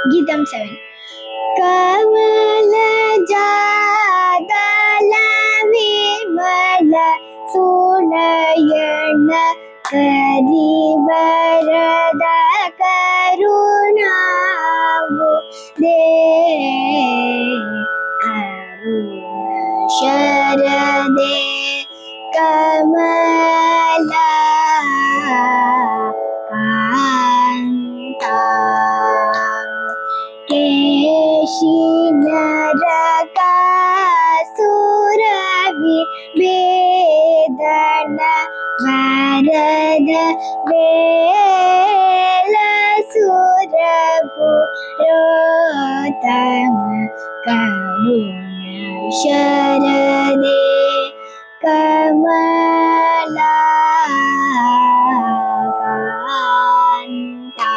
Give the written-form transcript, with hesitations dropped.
गीतम 7 कमल जादल विमल सुनयन करिवरद करुणावो दे करुण शरदे कमला कान्ता केशी नरकासुरवि वेदन वरद वेलसुरपुरोतम करुण शरदे कमला कान्ता